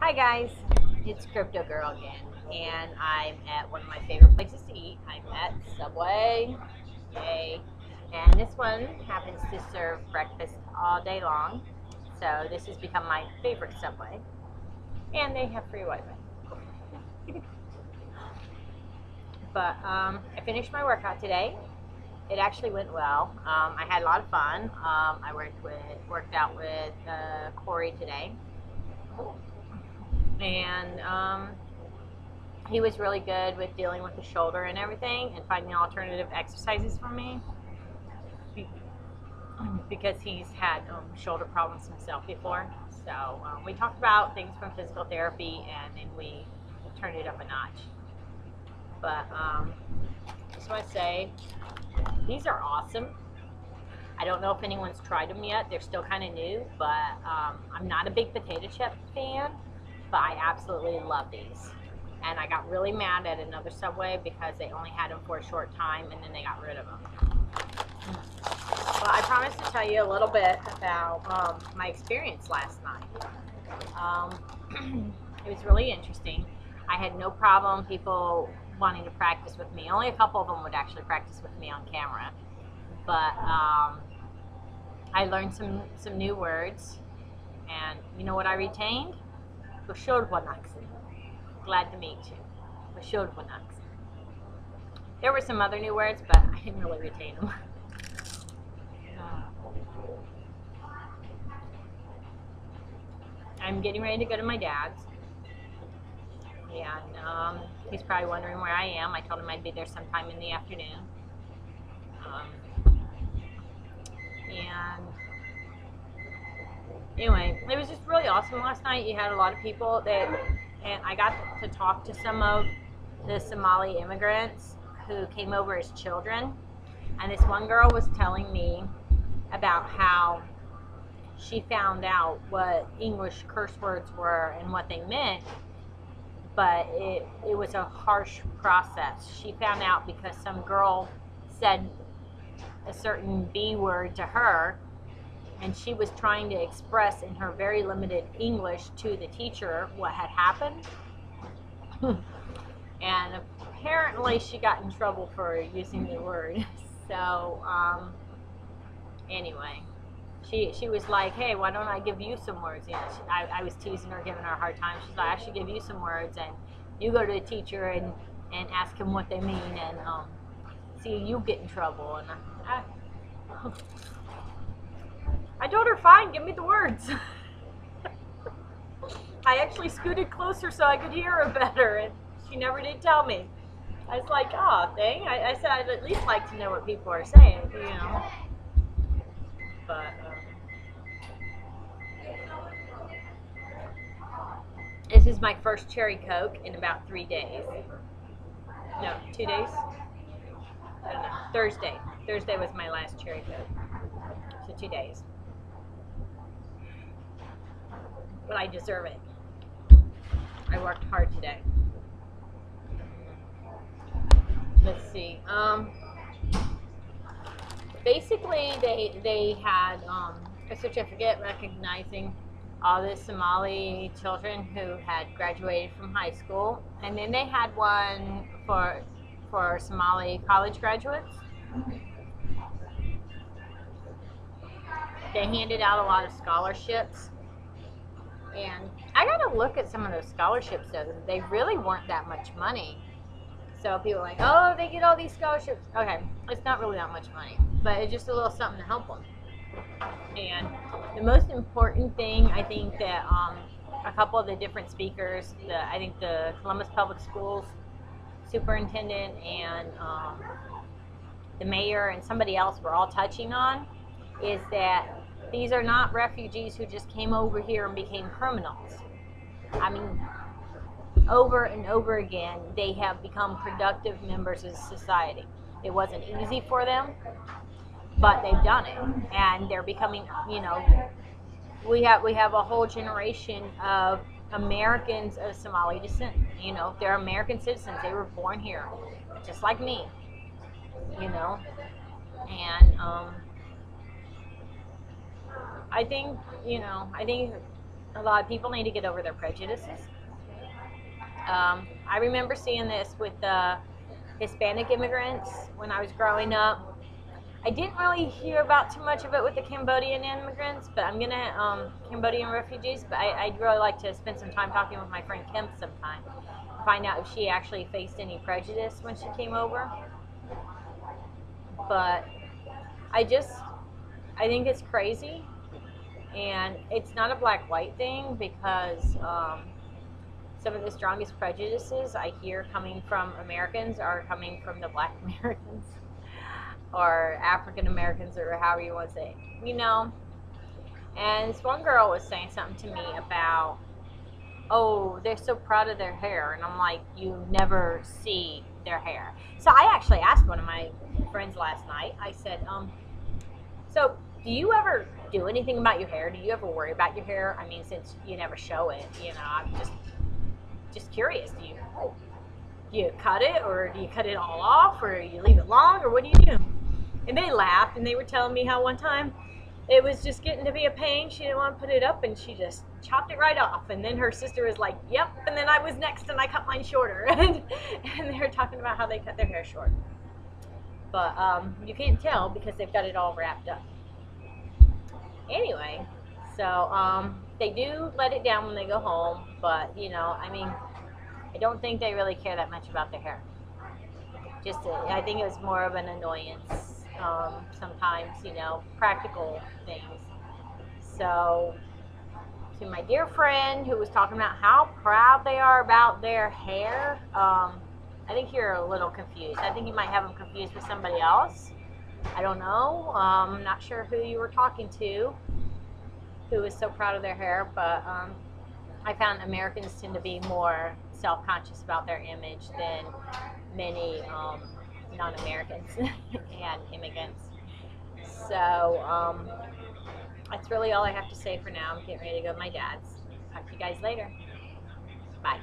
Hi guys, it's Cryptogirl again, and I'm at one of my favorite places to eat. I'm at Subway, yay! And this one happens to serve breakfast all day long, so this has become my favorite Subway. And they have free Wi-Fi. But I finished my workout today. It actually went well. I had a lot of fun. I worked out with Corey today, and he was really good with dealing with the shoulder and everything and finding alternative exercises for me because he's had shoulder problems himself before. So we talked about things from physical therapy, and then we turned it up a notch. But just want to say, these are awesome. I don't know if anyone's tried them yet. They're still kind of new, but I'm not a big potato chip fan, but I absolutely love these. And I got really mad at another Subway because they only had them for a short time and then they got rid of them. Well, I promised to tell you a little bit about my experience last night. It was really interesting. I had no problem people wanting to practice with me. Only a couple of them would actually practice with me on camera. But I learned some new words, and you know what I retained? Bashordwanaxi. Glad to meet you. Bashordwanaxi. There were some other new words, but I didn't really retain them. I'm getting ready to go to my dad's, and he's probably wondering where I am. I told him I'd be there sometime in the afternoon. And anyway, it was just really awesome last night. You had a lot of people and I got to talk to some of the Somali immigrants who came over as children. And this one girl was telling me about how she found out what English curse words were and what they meant, but it was a harsh process. She found out because some girl said a certain B word to her, and she was trying to express in her very limited English to the teacher what had happened. And apparently she got in trouble for using the word. So anyway, she was like, hey, why don't I give you some words? You know, I was teasing her, giving her a hard time. She's like, I should give you some words, and you go to the teacher and ask him what they mean, and see, you get in trouble. And I told her, fine, give me the words. I actually scooted closer so I could hear her better, and she never did tell me. I was like, oh, dang. I said I'd at least like to know what people are saying, you know. But this is my first cherry Coke in about 3 days. No, 2 days? I don't know. Thursday. Thursday was my last cherry Coke. So 2 days. But I deserve it. I worked hard today. Let's see. Basically, they had a certificate recognizing all the Somali children who had graduated from high school, and then they had one for Somali college graduates. They handed out a lot of scholarships, and I got to look at some of those scholarships though. They really weren't that much money. So people are like, oh, they get all these scholarships. Okay, it's not really that much money, but it's just a little something to help them. And the most important thing, I think that a couple of the different speakers, I think the Columbus Public Schools superintendent and the mayor and somebody else were all touching on, is that these are not refugees who just came over here and became criminals. I mean, over and over again, they have become productive members of society. It wasn't easy for them, but they've done it, and they're becoming, you know, we have a whole generation of Americans of Somali descent. You know, they're American citizens. They were born here, just like me, you know. And I think, you know, I think a lot of people need to get over their prejudices. I remember seeing this with Hispanic immigrants when I was growing up. I didn't really hear about too much of it with the Cambodian immigrants, but I'm gonna Cambodian refugees. But I'd really like to spend some time talking with my friend Kim sometime, find out if she actually faced any prejudice when she came over. But I just I think it's crazy, and it's not a black-white thing because some of the strongest prejudices I hear coming from Americans are coming from the black Americans or African Americans or however you want to say it, you know. And this one girl was saying something to me about, oh, they're so proud of their hair. And I'm like, you never see their hair. So I actually asked one of my friends last night, I said, so do you ever do anything about your hair? Do you ever worry about your hair? I mean, since you never show it, you know, I'm just curious. Do you cut it, or do you cut it all off, or you leave it long, or what do you do? And they laughed, and they were telling me how one time it was just getting to be a pain. She didn't want to put it up, and she just chopped it right off. And then her sister was like, yep. And then I was next, and I cut mine shorter. And they were talking about how they cut their hair short. But you can't tell because they've got it all wrapped up. Anyway, so they do let it down when they go home. But, you know, I mean, I don't think they really care that much about their hair. I think it was more of an annoyance. Sometimes, you know, practical things. So, to my dear friend who was talking about how proud they are about their hair, I think you're a little confused. I think you might have them confused with somebody else. I don't know. I'm not sure who you were talking to who is so proud of their hair, but I found Americans tend to be more self-conscious about their image than many non-Americans and immigrants. So that's really all I have to say for now. I'm getting ready to go to my dad's. Talk to you guys later. Bye.